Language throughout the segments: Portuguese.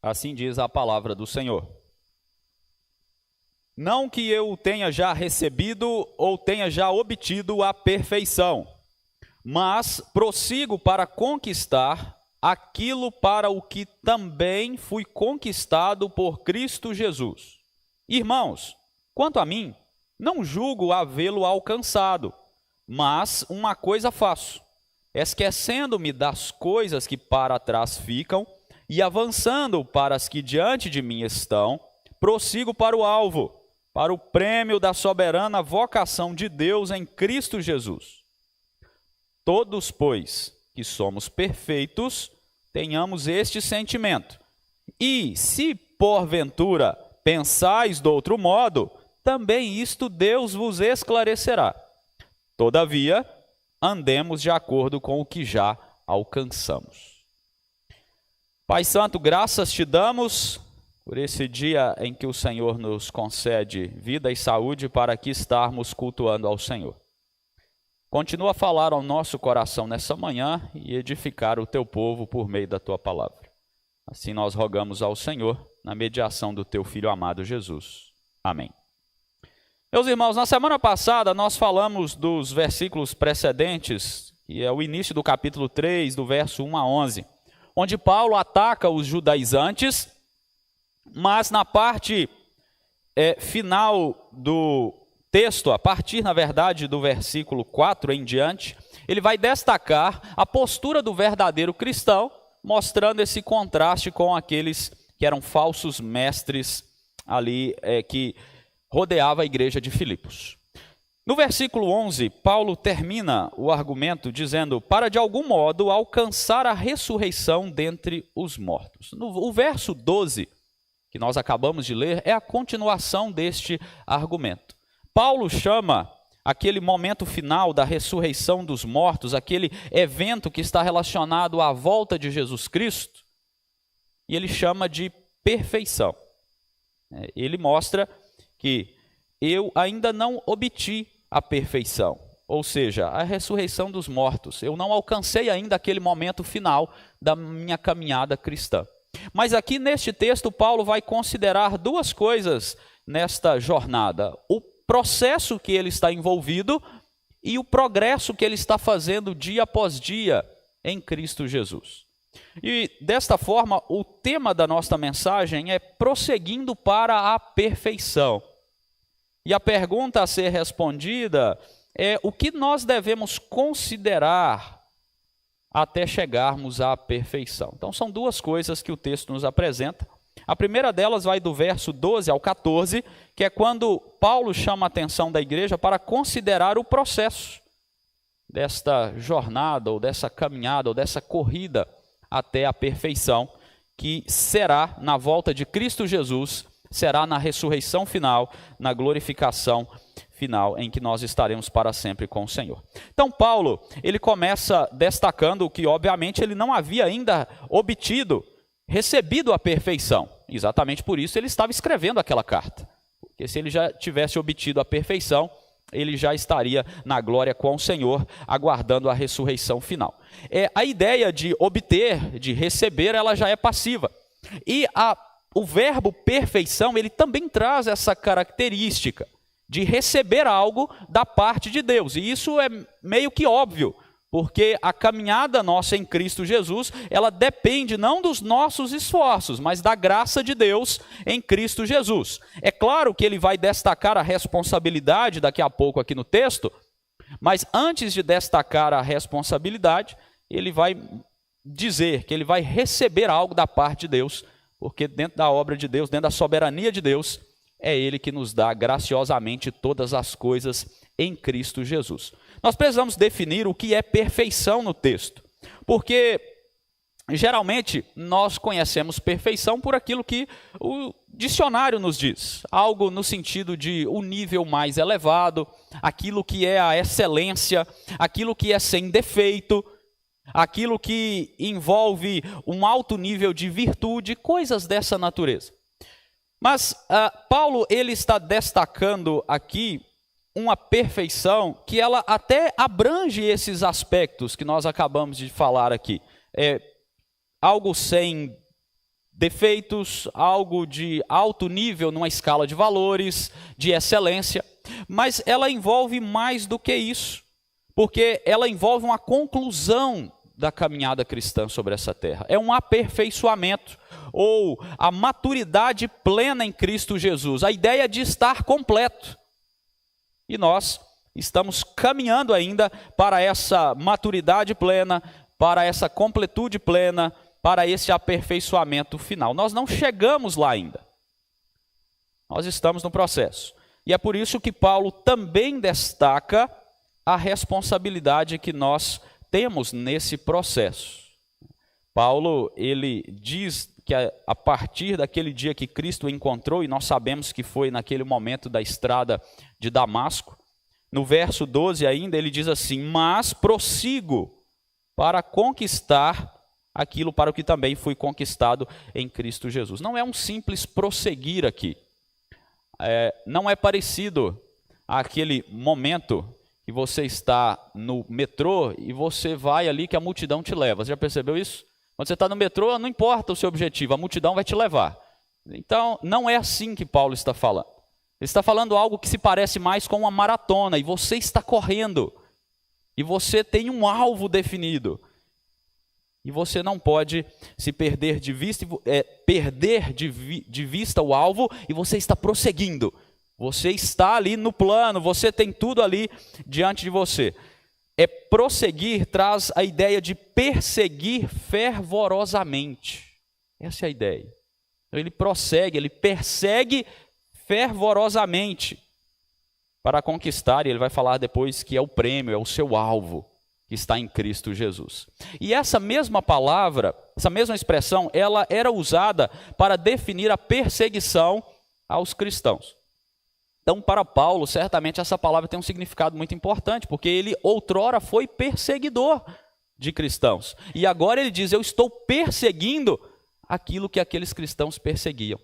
Assim diz a palavra do Senhor. Não que eu tenha já recebido ou tenha já obtido a perfeição, mas prossigo para conquistar aquilo para o que também fui conquistado por Cristo Jesus. Irmãos, quanto a mim, não julgo havê-lo alcançado, mas uma coisa faço, esquecendo-me das coisas que para trás ficam e avançando para as que diante de mim estão, prossigo para o alvo, para o prêmio da soberana vocação de Deus em Cristo Jesus. Todos, pois, que somos perfeitos, tenhamos este sentimento. E, se porventura pensais de outro modo, também isto Deus vos esclarecerá. Todavia, andemos de acordo com o que já alcançamos. Pai Santo, graças te damos por esse dia em que o Senhor nos concede vida e saúde para aqui estarmos cultuando ao Senhor. Continua a falar ao nosso coração nessa manhã e edificar o teu povo por meio da tua palavra. Assim nós rogamos ao Senhor, na mediação do teu Filho amado Jesus. Amém. Meus irmãos, na semana passada nós falamos dos versículos precedentes, que é o início do capítulo 3, do verso 1 a 11, onde Paulo ataca os judaizantes, mas na parte final do texto, a partir, na verdade, do versículo 4 em diante, ele vai destacar a postura do verdadeiro cristão, mostrando esse contraste com aqueles que eram falsos mestres ali, que rodeava a igreja de Filipos. No versículo 11, Paulo termina o argumento dizendo, para de algum modo alcançar a ressurreição dentre os mortos. O verso 12, que nós acabamos de ler, é a continuação deste argumento. Paulo chama aquele momento final da ressurreição dos mortos, aquele evento que está relacionado à volta de Jesus Cristo, e ele chama de perfeição. Ele mostra que eu ainda não obti a perfeição, ou seja, a ressurreição dos mortos. Eu não alcancei ainda aquele momento final da minha caminhada cristã. Mas aqui neste texto, Paulo vai considerar duas coisas nesta jornada: o processo que ele está envolvido e o progresso que ele está fazendo dia após dia em Cristo Jesus. E desta forma, o tema da nossa mensagem é prosseguindo para a perfeição. E a pergunta a ser respondida é o que nós devemos considerar até chegarmos à perfeição. Então são duas coisas que o texto nos apresenta. A primeira delas vai do verso 12 ao 14, que é quando Paulo chama a atenção da igreja para considerar o processo desta jornada, ou dessa caminhada, ou dessa corrida até a perfeição, que será na volta de Cristo Jesus, será na ressurreição final, na glorificação final, em que nós estaremos para sempre com o Senhor. Então Paulo, ele começa destacando que obviamente ele não havia ainda recebido a perfeição. Exatamente por isso ele estava escrevendo aquela carta. Porque se ele já tivesse obtido a perfeição, ele já estaria na glória com o Senhor, aguardando a ressurreição final. A ideia de obter, de receber, ela já é passiva. E o verbo perfeição, ele também traz essa característica de receber algo da parte de Deus. E isso é meio que óbvio, porque a caminhada nossa em Cristo Jesus, ela depende não dos nossos esforços, mas da graça de Deus em Cristo Jesus. É claro que ele vai destacar a responsabilidade daqui a pouco aqui no texto, mas antes de destacar a responsabilidade, ele vai dizer que ele vai receber algo da parte de Deus, porque dentro da obra de Deus, dentro da soberania de Deus, é ele que nos dá graciosamente todas as coisas em Cristo Jesus. Nós precisamos definir o que é perfeição no texto, porque geralmente nós conhecemos perfeição por aquilo que o dicionário nos diz, algo no sentido de um nível mais elevado, aquilo que é a excelência, aquilo que é sem defeito, aquilo que envolve um alto nível de virtude, coisas dessa natureza. Mas Paulo, ele está destacando aqui uma perfeição que ela até abrange esses aspectos que nós acabamos de falar aqui. Algo sem defeitos, algo de alto nível numa escala de valores, de excelência, mas ela envolve mais do que isso, porque ela envolve uma conclusão da caminhada cristã sobre essa terra. É um aperfeiçoamento, ou a maturidade plena em Cristo Jesus, a ideia de estar completo. E nós estamos caminhando ainda para essa maturidade plena, para essa completude plena, para esse aperfeiçoamento final. Nós não chegamos lá ainda. Nós estamos no processo. E é por isso que Paulo também destaca a responsabilidade que nós temos nesse processo. Paulo, ele diz que a partir daquele dia que Cristo o encontrou, e nós sabemos que foi naquele momento da estrada de Damasco, no verso 12 ainda, ele diz assim: mas prossigo para conquistar aquilo para o que também fui conquistado em Cristo Jesus. Não é um simples prosseguir aqui. Não é parecido àquele momento que você está no metrô e você vai ali que a multidão te leva. Você já percebeu isso? Quando você está no metrô, não importa o seu objetivo, a multidão vai te levar. Então, não é assim que Paulo está falando. Ele está falando algo que se parece mais com uma maratona, e você está correndo, e você tem um alvo definido. E você não pode se perder de vista, de vista o alvo, e você está prosseguindo. Você está ali no plano, você tem tudo ali diante de você. Prosseguir traz a ideia de perseguir fervorosamente. Essa é a ideia. Então, ele prossegue, ele persegue fervorosamente para conquistar, e ele vai falar depois que é o prêmio, é o seu alvo, que está em Cristo Jesus. E essa mesma palavra, essa mesma expressão, ela era usada para definir a perseguição aos cristãos. Então, para Paulo, certamente essa palavra tem um significado muito importante, porque ele outrora foi perseguidor de cristãos. E agora ele diz: eu estou perseguindo aquilo que aqueles cristãos perseguiam.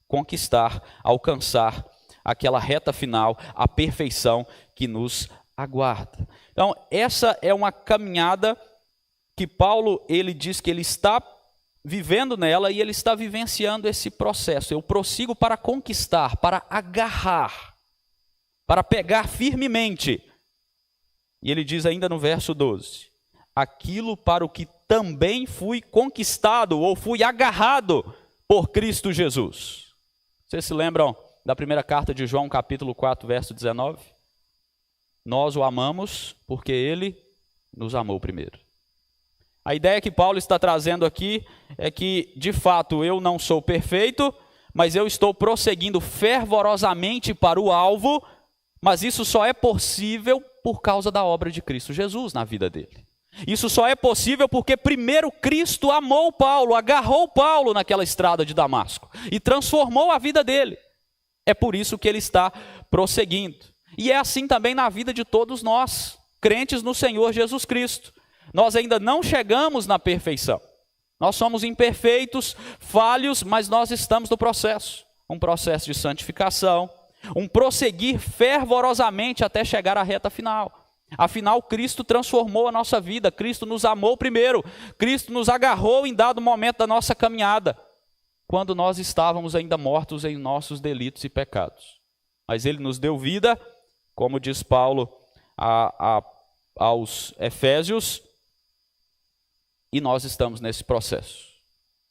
Conquistar, alcançar aquela reta final, a perfeição que nos aguarda. Então, essa é uma caminhada que Paulo, ele diz que ele está vivendo nela e ele está vivenciando esse processo. Eu prossigo para conquistar, para agarrar, para pegar firmemente. E ele diz ainda no verso 12: aquilo para o que também fui conquistado ou fui agarrado por Cristo Jesus. Vocês se lembram da primeira carta de João, capítulo 4, verso 19? Nós o amamos porque ele nos amou primeiro. A ideia que Paulo está trazendo aqui é que, de fato, eu não sou perfeito, mas eu estou prosseguindo fervorosamente para o alvo, mas isso só é possível por causa da obra de Cristo Jesus na vida dele. Isso só é possível porque primeiro Cristo amou Paulo, agarrou Paulo naquela estrada de Damasco e transformou a vida dele. É por isso que ele está prosseguindo. E é assim também na vida de todos nós, crentes no Senhor Jesus Cristo. Nós ainda não chegamos na perfeição. Nós somos imperfeitos, falhos, mas nós estamos no processo. Um processo de santificação, um prosseguir fervorosamente até chegar à reta final. Afinal, Cristo transformou a nossa vida, Cristo nos amou primeiro, Cristo nos agarrou em dado momento da nossa caminhada, quando nós estávamos ainda mortos em nossos delitos e pecados. Mas Ele nos deu vida, como diz Paulo aos Efésios, e nós estamos nesse processo,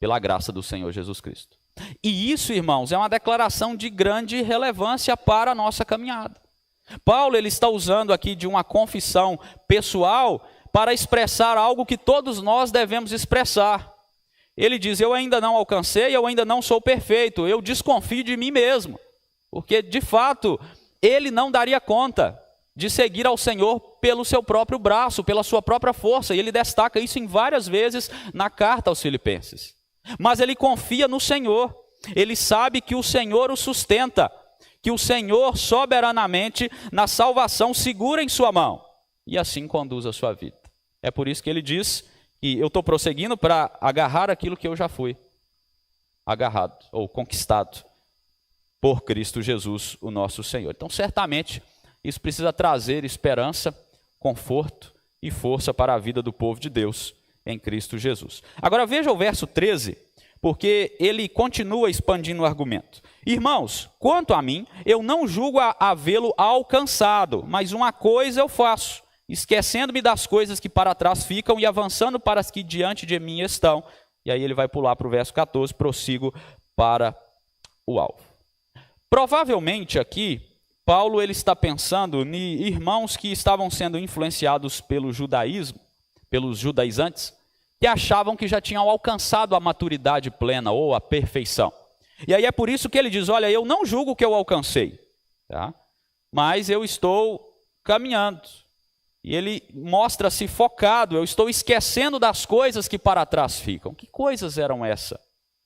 pela graça do Senhor Jesus Cristo. E isso, irmãos, é uma declaração de grande relevância para a nossa caminhada. Paulo, ele está usando aqui de uma confissão pessoal para expressar algo que todos nós devemos expressar. Ele diz: eu ainda não alcancei, eu ainda não sou perfeito, eu desconfio de mim mesmo. Porque, de fato, ele não daria conta de seguir ao Senhor pelo seu próprio braço, pela sua própria força. E ele destaca isso em várias vezes na carta aos Filipenses. Mas ele confia no Senhor. Ele sabe que o Senhor o sustenta, que o Senhor soberanamente na salvação segura em sua mão e assim conduz a sua vida. É por isso que ele diz que eu estou prosseguindo para agarrar aquilo que eu já fui agarrado ou conquistado por Cristo Jesus, o nosso Senhor. Então, certamente, isso precisa trazer esperança, conforto e força para a vida do povo de Deus em Cristo Jesus. Agora veja o verso 13, porque ele continua expandindo o argumento. Irmãos, quanto a mim, eu não julgo havê-lo alcançado, mas uma coisa eu faço, esquecendo-me das coisas que para trás ficam e avançando para as que diante de mim estão. E aí ele vai pular para o verso 14, prossigo para o alvo. Provavelmente aqui, Paulo ele está pensando em irmãos que estavam sendo influenciados pelo judaísmo, pelos judaizantes, que achavam que já tinham alcançado a maturidade plena ou a perfeição. E aí é por isso que ele diz, olha, eu não julgo que eu alcancei, tá? Mas eu estou caminhando. E ele mostra-se focado, eu estou esquecendo das coisas que para trás ficam. Que coisas eram essas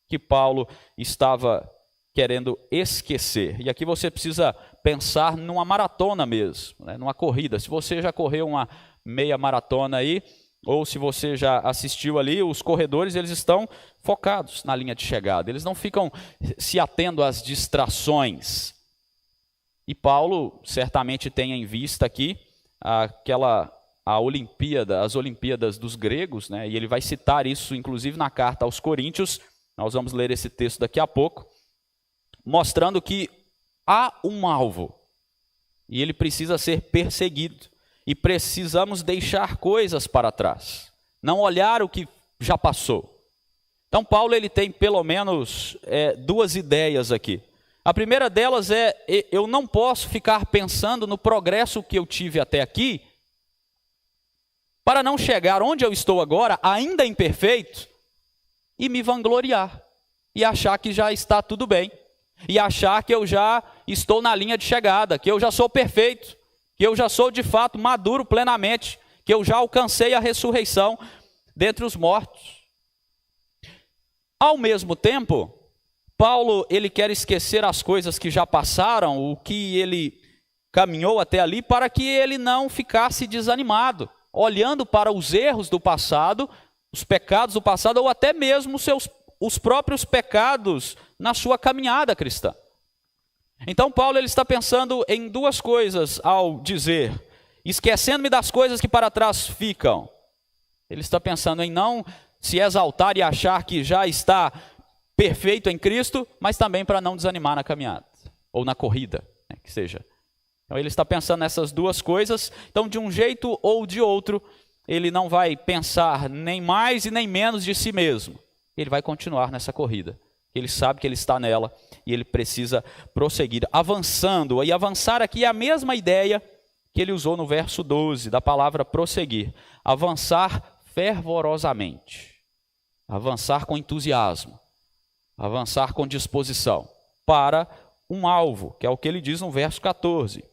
que Paulo estava querendo esquecer? E aqui você precisa pensar numa maratona mesmo, né? Numa corrida. Se você já correu uma meia maratona aí, ou se você já assistiu ali, os corredores eles estão focados na linha de chegada. Eles não ficam se atendo às distrações. E Paulo certamente tem em vista aqui as Olimpíadas dos gregos, né? E ele vai citar isso, inclusive, na carta aos Coríntios. Nós vamos ler esse texto daqui a pouco, mostrando que há um alvo e ele precisa ser perseguido. E precisamos deixar coisas para trás, não olhar o que já passou. Então Paulo ele tem pelo menos duas ideias aqui. A primeira delas é, eu não posso ficar pensando no progresso que eu tive até aqui, para não chegar onde eu estou agora, ainda imperfeito, e me vangloriar, e achar que já está tudo bem, e achar que eu já estou na linha de chegada, que eu já sou perfeito, que eu já sou de fato maduro plenamente, que eu já alcancei a ressurreição dentre os mortos. Ao mesmo tempo, Paulo ele quer esquecer as coisas que já passaram, o que ele caminhou até ali, para que ele não ficasse desanimado, olhando para os erros do passado, os pecados do passado, ou até mesmo os próprios pecados na sua caminhada cristã. Então Paulo ele está pensando em duas coisas ao dizer, esquecendo-me das coisas que para trás ficam. Ele está pensando em não se exaltar e achar que já está perfeito em Cristo, mas também para não desanimar na caminhada, ou na corrida, né, que seja. Então ele está pensando nessas duas coisas, então de um jeito ou de outro, ele não vai pensar nem mais e nem menos de si mesmo. Ele vai continuar nessa corrida. Ele sabe que ele está nela e ele precisa prosseguir, avançando. E avançar aqui é a mesma ideia que ele usou no verso 12, da palavra prosseguir. Avançar fervorosamente, avançar com entusiasmo, avançar com disposição para um alvo, que é o que ele diz no verso 14.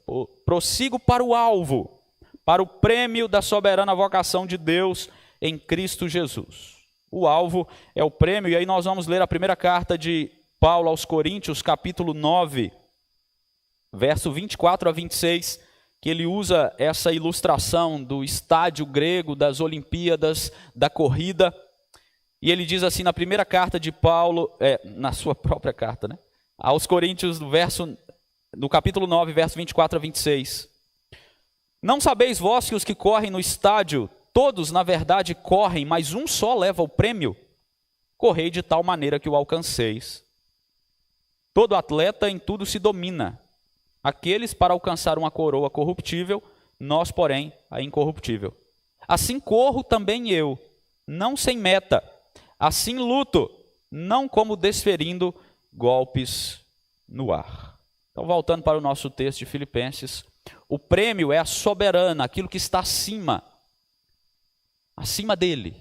Prossigo para o alvo, para o prêmio da soberana vocação de Deus em Cristo Jesus. O alvo é o prêmio, e aí nós vamos ler a primeira carta de Paulo aos Coríntios, capítulo 9, verso 24 a 26, que ele usa essa ilustração do estádio grego, das Olimpíadas, da corrida, e ele diz assim na primeira carta de Paulo, na sua própria carta, né? Aos Coríntios, no capítulo 9, verso 24 a 26. Não sabeis vós que os que correm no estádio, todos, na verdade, correm, mas um só leva o prêmio? Correi de tal maneira que o alcanceis. Todo atleta em tudo se domina. Aqueles para alcançar uma coroa corruptível, nós, porém, a incorruptível. Assim corro também eu, não sem meta. Assim luto, não como desferindo golpes no ar. Então, voltando para o nosso texto de Filipenses, o prêmio é a soberana, aquilo que está acima dele,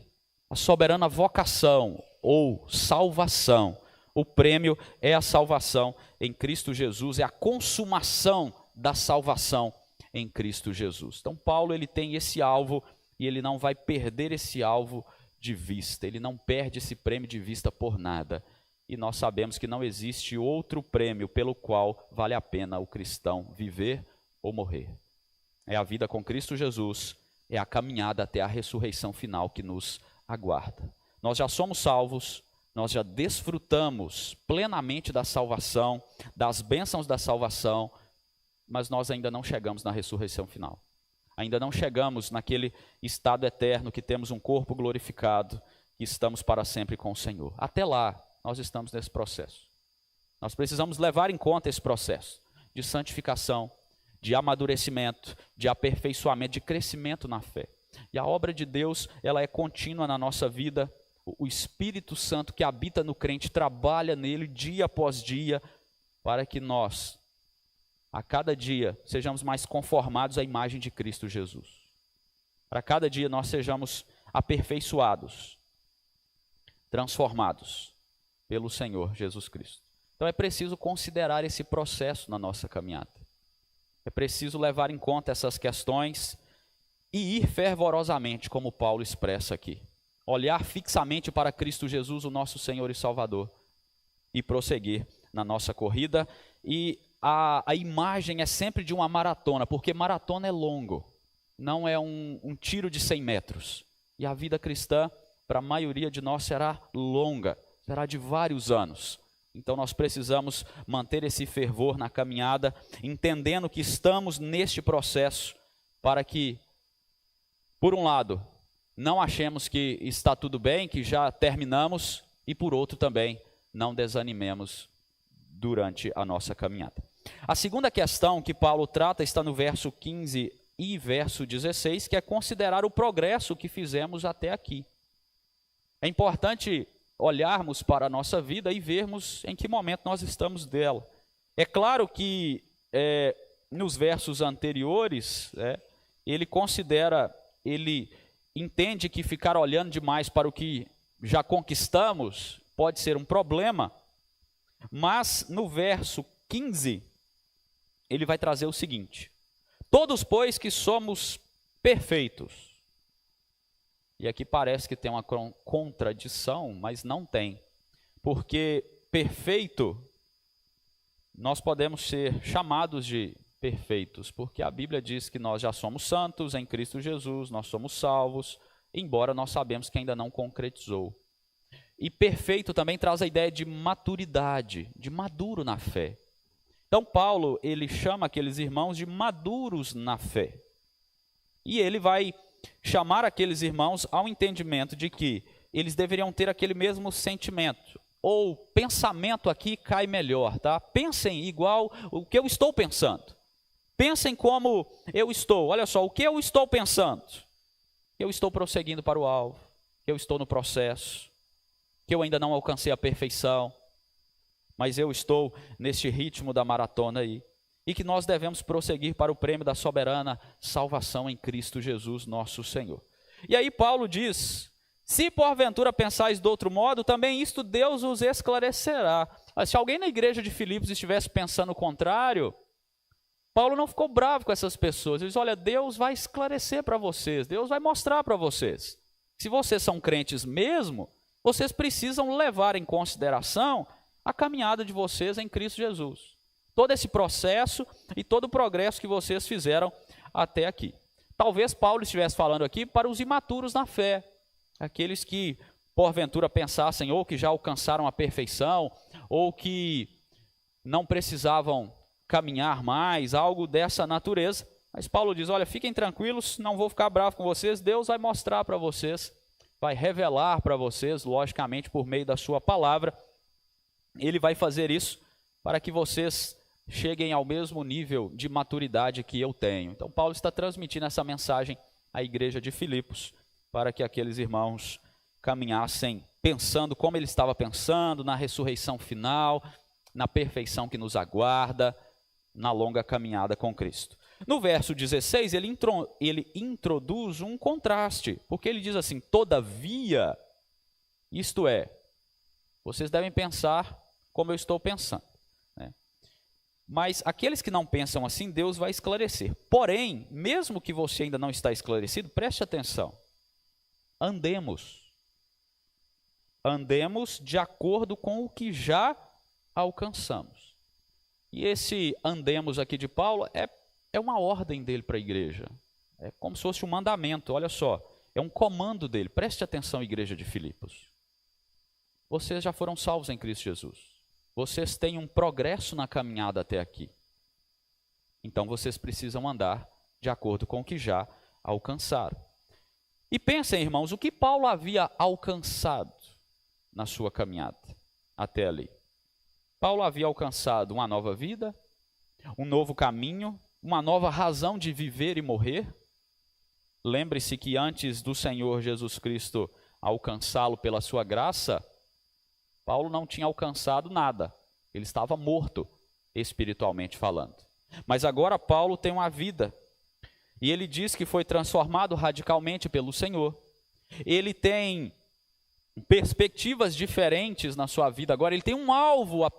a soberana vocação ou salvação. O prêmio é a salvação em Cristo Jesus, é a consumação da salvação em Cristo Jesus. Então Paulo ele tem esse alvo e ele não vai perder esse alvo de vista, ele não perde esse prêmio de vista por nada. E nós sabemos que não existe outro prêmio pelo qual vale a pena o cristão viver ou morrer. É a vida com Cristo Jesus, é a caminhada até a ressurreição final que nos aguarda. Nós já somos salvos, nós já desfrutamos plenamente da salvação, das bênçãos da salvação, mas nós ainda não chegamos na ressurreição final. Ainda não chegamos naquele estado eterno que temos um corpo glorificado, que estamos para sempre com o Senhor. Até lá, nós estamos nesse processo. Nós precisamos levar em conta esse processo de santificação, de amadurecimento, de aperfeiçoamento, de crescimento na fé. E a obra de Deus, ela é contínua na nossa vida. O Espírito Santo que habita no crente trabalha nele dia após dia para que nós, a cada dia, sejamos mais conformados à imagem de Cristo Jesus. Para cada dia nós sejamos aperfeiçoados, transformados pelo Senhor Jesus Cristo. Então é preciso considerar esse processo na nossa caminhada. É preciso levar em conta essas questões e ir fervorosamente, como Paulo expressa aqui. Olhar fixamente para Cristo Jesus, o nosso Senhor e Salvador, e prosseguir na nossa corrida. E a imagem é sempre de uma maratona, porque maratona é longo, não é um tiro de 100 metros. E a vida cristã, para a maioria de nós, será longa, será de vários anos. Então nós precisamos manter esse fervor na caminhada, entendendo que estamos neste processo, para que, por um lado, não achemos que está tudo bem, que já terminamos, e por outro também, não desanimemos durante a nossa caminhada. A segunda questão que Paulo trata está no verso 15 e verso 16, que é considerar o progresso que fizemos até aqui. É importante olharmos para a nossa vida e vermos em que momento nós estamos dela. É claro que nos versos anteriores, ele entende que ficar olhando demais para o que já conquistamos pode ser um problema, mas no verso 15, ele vai trazer o seguinte: todos, pois, que somos perfeitos. E aqui parece que tem uma contradição, mas não tem. Porque perfeito, nós podemos ser chamados de perfeitos, porque a Bíblia diz que nós já somos santos em Cristo Jesus, nós somos salvos, embora nós sabemos que ainda não concretizou. E perfeito também traz a ideia de maturidade, de maduro na fé. Então Paulo, ele chama aqueles irmãos de maduros na fé. E ele vai chamar aqueles irmãos ao entendimento de que eles deveriam ter aquele mesmo sentimento, ou pensamento aqui cai melhor, tá? Pensem igual o que eu estou pensando. Pensem como eu estou. Olha só, o que eu estou pensando? Eu estou prosseguindo para o alvo, eu estou no processo, que eu ainda não alcancei a perfeição, mas eu estou neste ritmo da maratona aí. E que nós devemos prosseguir para o prêmio da soberana salvação em Cristo Jesus, nosso Senhor. E aí Paulo diz: se porventura pensais de outro modo, também isto Deus os esclarecerá. Se alguém na igreja de Filipos estivesse pensando o contrário, Paulo não ficou bravo com essas pessoas. Ele diz: olha, Deus vai esclarecer para vocês, Deus vai mostrar para vocês. Se vocês são crentes mesmo, vocês precisam levar em consideração a caminhada de vocês em Cristo Jesus. Todo esse processo e todo o progresso que vocês fizeram até aqui. Talvez Paulo estivesse falando aqui para os imaturos na fé, aqueles que porventura pensassem ou que já alcançaram a perfeição, ou que não precisavam caminhar mais, algo dessa natureza. Mas Paulo diz: olha, fiquem tranquilos, não vou ficar bravo com vocês, Deus vai mostrar para vocês, vai revelar para vocês, logicamente por meio da sua palavra. Ele vai fazer isso para que vocês cheguem ao mesmo nível de maturidade que eu tenho. Então Paulo está transmitindo essa mensagem à igreja de Filipos, para que aqueles irmãos caminhassem pensando como ele estava pensando, na ressurreição final, na perfeição que nos aguarda, na longa caminhada com Cristo. No verso 16, ele introduz um contraste, porque ele diz assim: todavia, isto é, vocês devem pensar como eu estou pensando. Mas aqueles que não pensam assim, Deus vai esclarecer. Porém, mesmo que você ainda não está esclarecido, preste atenção. Andemos de acordo com o que já alcançamos. E esse andemos aqui de Paulo é uma ordem dele para a igreja. É como se fosse um mandamento, olha só. É um comando dele. Preste atenção, igreja de Filipos. Vocês já foram salvos em Cristo Jesus. Vocês têm um progresso na caminhada até aqui. Então vocês precisam andar de acordo com o que já alcançaram. E pensem, irmãos, o que Paulo havia alcançado na sua caminhada. até ali. Paulo havia alcançado uma nova vida, um novo caminho, uma nova razão de viver e morrer. Lembre-se que antes do Senhor Jesus Cristo alcançá-lo pela sua graça, Paulo não tinha alcançado nada. Ele estava morto, espiritualmente falando. Mas agora Paulo tem uma vida. E ele diz que foi transformado radicalmente pelo Senhor. Ele tem perspectivas diferentes na sua vida. Agora ele tem um alvo a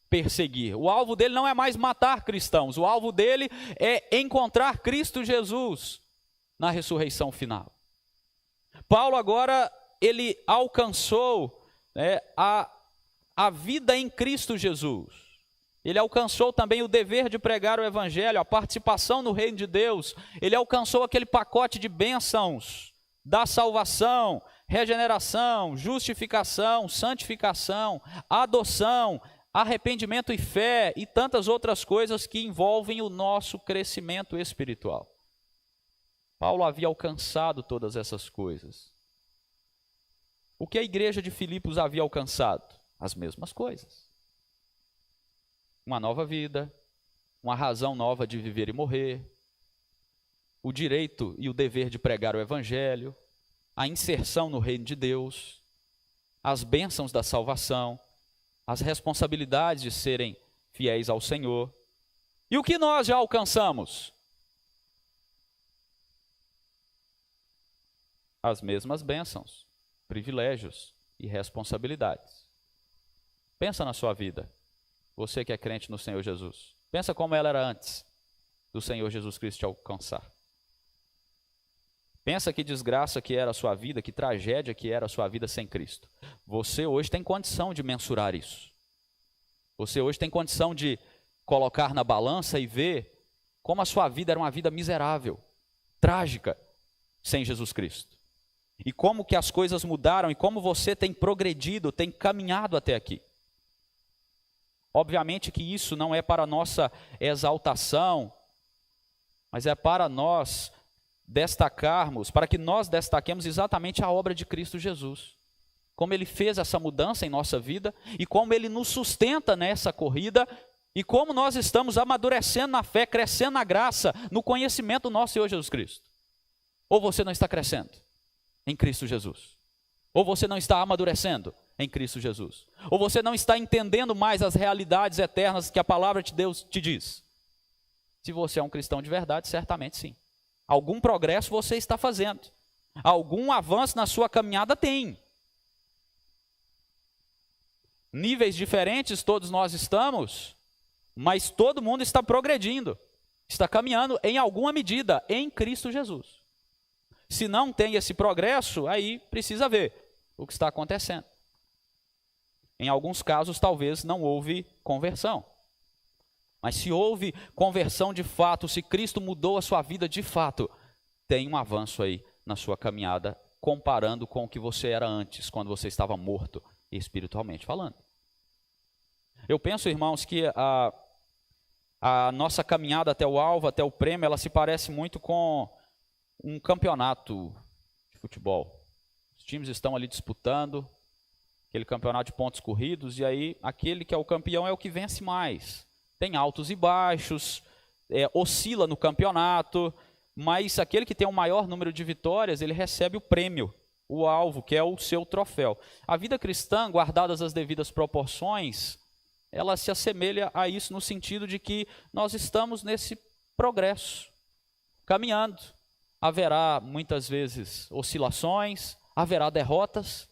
perseguir. O alvo dele não é mais matar cristãos. O alvo dele é encontrar Cristo Jesus na ressurreição final. Paulo agora, ele alcançou a vida em Cristo Jesus. Ele alcançou também o dever de pregar o evangelho, a participação no reino de Deus. Ele alcançou aquele pacote de bênçãos da salvação, regeneração, justificação, santificação, adoção, arrependimento e fé e tantas outras coisas que envolvem o nosso crescimento espiritual. Paulo havia alcançado todas essas coisas. O que a igreja de Filipos havia alcançado? As mesmas coisas. Uma nova vida, uma razão nova de viver e morrer, o direito e o dever de pregar o evangelho, a inserção no reino de Deus, as bênçãos da salvação, as responsabilidades de serem fiéis ao Senhor. E o que nós já alcançamos? As mesmas bênçãos, privilégios e responsabilidades. Pensa na sua vida, você que é crente no Senhor Jesus. Pensa como ela era antes do Senhor Jesus Cristo te alcançar. Pensa que desgraça que era a sua vida, que tragédia que era a sua vida sem Cristo. Você hoje tem condição de mensurar isso. Você hoje tem condição de colocar na balança e ver como a sua vida era uma vida miserável, trágica, sem Jesus Cristo. E como que as coisas mudaram e como você tem progredido, tem caminhado até aqui. Obviamente que isso não é para nossa exaltação, mas é para nós destacarmos, para que nós destaquemos exatamente a obra de Cristo Jesus. Como Ele fez essa mudança em nossa vida e como Ele nos sustenta nessa corrida e como nós estamos amadurecendo na fé, crescendo na graça, no conhecimento do nosso Senhor Jesus Cristo. Ou você não está crescendo em Cristo Jesus? Ou você não está amadurecendo em Cristo Jesus? Ou você não está entendendo mais as realidades eternas que a palavra de Deus te diz? Se você é um cristão de verdade, certamente sim. Algum progresso você está fazendo. Algum avanço na sua caminhada tem. Níveis diferentes todos nós estamos, mas todo mundo está progredindo. Está caminhando em alguma medida em Cristo Jesus. Se não tem esse progresso, aí precisa ver o que está acontecendo. Em alguns casos, talvez não houve conversão. Mas se houve conversão de fato, se Cristo mudou a sua vida de fato, tem um avanço aí na sua caminhada, comparando com o que você era antes, quando você estava morto, espiritualmente falando. Eu penso, irmãos, que a nossa caminhada até o alvo, até o prêmio, ela se parece muito com um campeonato de futebol. Os times estão ali disputando aquele campeonato de pontos corridos, e aí aquele que é o campeão é o que vence mais. Tem altos e baixos, oscila no campeonato, mas aquele que tem o maior número de vitórias, ele recebe o prêmio, o alvo, que é o seu troféu. A vida cristã, guardadas as devidas proporções, ela se assemelha a isso no sentido de que nós estamos nesse progresso, caminhando. Haverá muitas vezes oscilações, haverá derrotas,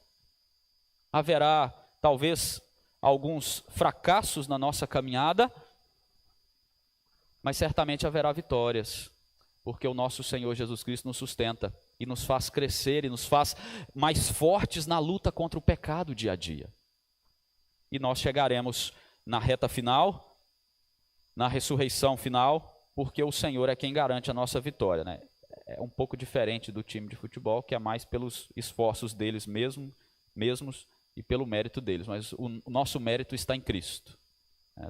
haverá talvez alguns fracassos na nossa caminhada, mas certamente haverá vitórias, porque o nosso Senhor Jesus Cristo nos sustenta e nos faz crescer e nos faz mais fortes na luta contra o pecado dia a dia. E nós chegaremos na reta final, na ressurreição final, porque o Senhor é quem garante a nossa vitória, né? É um pouco diferente do time de futebol, que é mais pelos esforços deles mesmos e pelo mérito deles, mas o nosso mérito está em Cristo.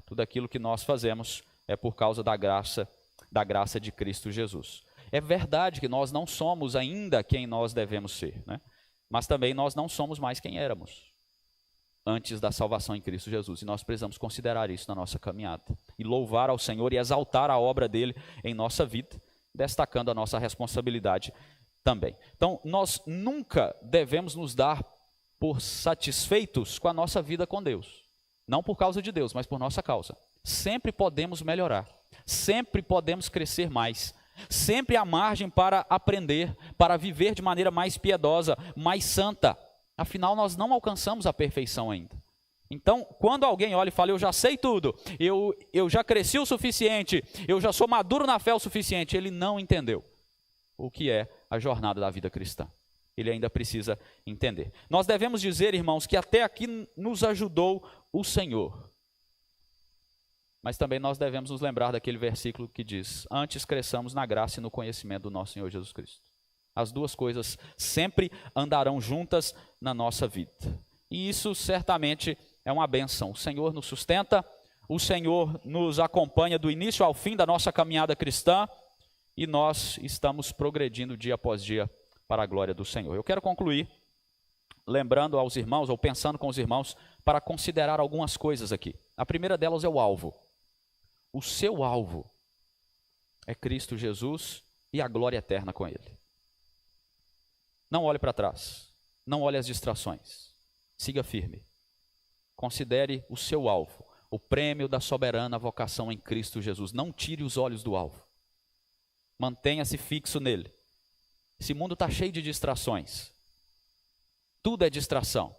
Tudo aquilo que nós fazemos é por causa da graça de Cristo Jesus. É verdade que nós não somos ainda quem nós devemos ser, né? Mas também nós não somos mais quem éramos. antes da salvação em Cristo Jesus. E nós precisamos considerar isso na nossa caminhada. E louvar ao Senhor e exaltar a obra dele em nossa vida, destacando a nossa responsabilidade também. Então, nós nunca devemos nos dar por satisfeitos com a nossa vida com Deus. Não por causa de Deus, mas por nossa causa. Sempre podemos melhorar. Sempre podemos crescer mais. Sempre há margem para aprender, para viver de maneira mais piedosa, mais santa. Afinal, nós não alcançamos a perfeição ainda. Então, quando alguém olha e fala, eu já sei tudo, eu já cresci o suficiente, eu já sou maduro na fé o suficiente, ele não entendeu o que é a jornada da vida cristã. Ele ainda precisa entender. Nós devemos dizer, irmãos, que até aqui nos ajudou o Senhor. Mas também nós devemos nos lembrar daquele versículo que diz, antes cresçamos na graça e no conhecimento do nosso Senhor Jesus Cristo. As duas coisas sempre andarão juntas na nossa vida. E isso certamente é uma bênção. O Senhor nos sustenta, o Senhor nos acompanha do início ao fim da nossa caminhada cristã e nós estamos progredindo dia após dia para a glória do Senhor. Eu quero concluir lembrando aos irmãos, ou pensando com os irmãos, para considerar algumas coisas aqui. A primeira delas é o alvo. O seu alvo é Cristo Jesus e a glória eterna com Ele. Não olhe para trás, não olhe as distrações, siga firme. Considere o seu alvo, o prêmio da soberana vocação em Cristo Jesus. Não tire os olhos do alvo, mantenha-se fixo nele. Esse mundo está cheio de distrações, tudo é distração.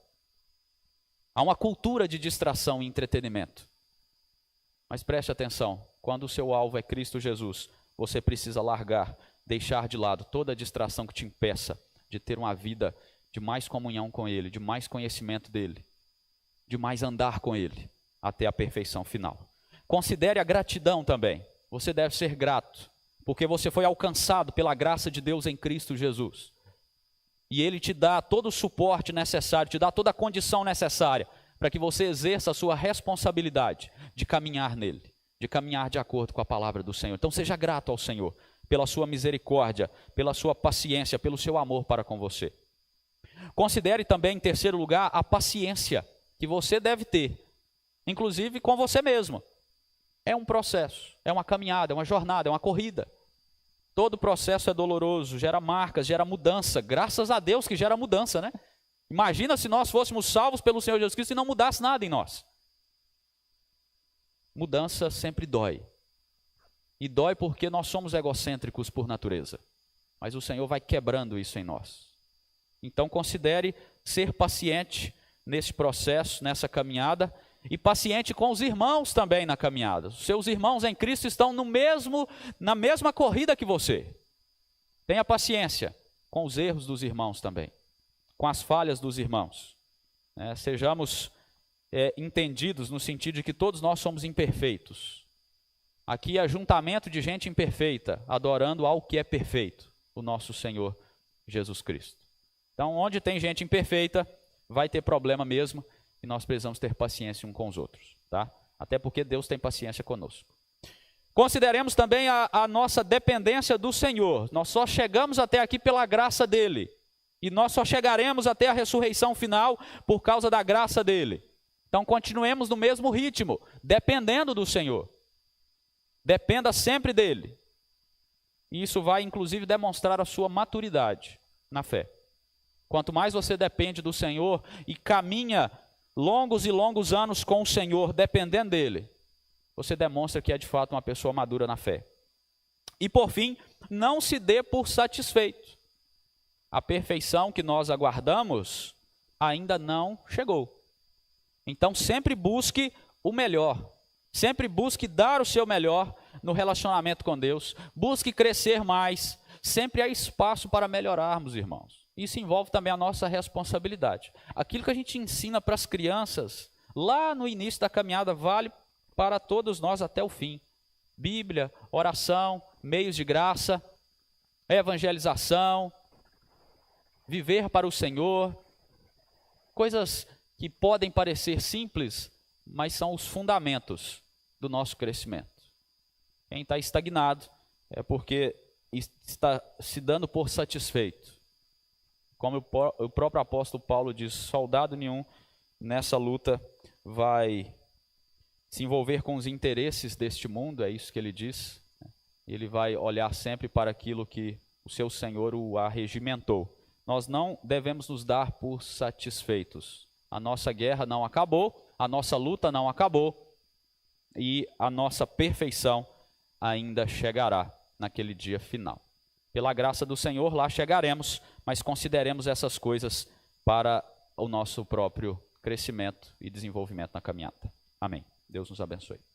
Há uma cultura de distração e entretenimento. Mas preste atenção, quando o seu alvo é Cristo Jesus, você precisa largar, deixar de lado toda a distração que te impeça de ter uma vida de mais comunhão com Ele, de mais conhecimento dEle, de mais andar com Ele, até a perfeição final. Considere a gratidão também. Você deve ser grato, porque você foi alcançado pela graça de Deus em Cristo Jesus. E Ele te dá todo o suporte necessário, te dá toda a condição necessária para que você exerça a sua responsabilidade de caminhar nele, de caminhar de acordo com a palavra do Senhor. Então seja grato ao Senhor pela sua misericórdia, pela sua paciência, pelo seu amor para com você. Considere também, em terceiro lugar, a paciência que você deve ter, inclusive com você mesmo. É um processo, é uma caminhada, é uma jornada, é uma corrida. Todo processo é doloroso, gera marcas, gera mudança. Graças a Deus que gera mudança, né? Imagina se nós fôssemos salvos pelo Senhor Jesus Cristo e não mudasse nada em nós. Mudança sempre dói. E dói porque nós somos egocêntricos por natureza. Mas o Senhor vai quebrando isso em nós. Então considere ser paciente nesse processo, nessa caminhada, e paciente com os irmãos também na caminhada. Os seus irmãos em Cristo estão na mesma corrida que você. Tenha paciência com os erros dos irmãos também, com as falhas dos irmãos. Sejamos entendidos no sentido de que todos nós somos imperfeitos. Aqui é ajuntamento de gente imperfeita, adorando ao que é perfeito, o nosso Senhor Jesus Cristo. Então, onde tem gente imperfeita, vai ter problema mesmo, e nós precisamos ter paciência uns com os outros, tá? Até porque Deus tem paciência conosco. Consideremos também a nossa dependência do Senhor. Nós só chegamos até aqui pela graça dEle, e nós só chegaremos até a ressurreição final por causa da graça dEle. Então, continuemos no mesmo ritmo, dependendo do Senhor. Dependa sempre dEle. E isso vai, inclusive, demonstrar a sua maturidade na fé. Quanto mais você depende do Senhor e caminha longos e longos anos com o Senhor, dependendo dEle, você demonstra que é de fato uma pessoa madura na fé. E por fim, não se dê por satisfeito. A perfeição que nós aguardamos ainda não chegou. Então sempre busque o melhor. Sempre busque dar o seu melhor no relacionamento com Deus. Busque crescer mais. Sempre há espaço para melhorarmos, irmãos. Isso envolve também a nossa responsabilidade. Aquilo que a gente ensina para as crianças, lá no início da caminhada, vale para todos nós até o fim. Bíblia, oração, meios de graça, evangelização, viver para o Senhor. Coisas que podem parecer simples, mas são os fundamentos do nosso crescimento. Quem está estagnado é porque está se dando por satisfeito. Como o próprio apóstolo Paulo diz, soldado nenhum nessa luta vai se envolver com os interesses deste mundo, é isso que ele diz. Ele vai olhar sempre para aquilo que o seu Senhor o arregimentou. Nós não devemos nos dar por satisfeitos. A nossa guerra não acabou, a nossa luta não acabou e a nossa perfeição ainda chegará naquele dia final. Pela graça do Senhor, lá chegaremos, mas consideremos essas coisas para o nosso próprio crescimento e desenvolvimento na caminhada. Amém. Deus nos abençoe.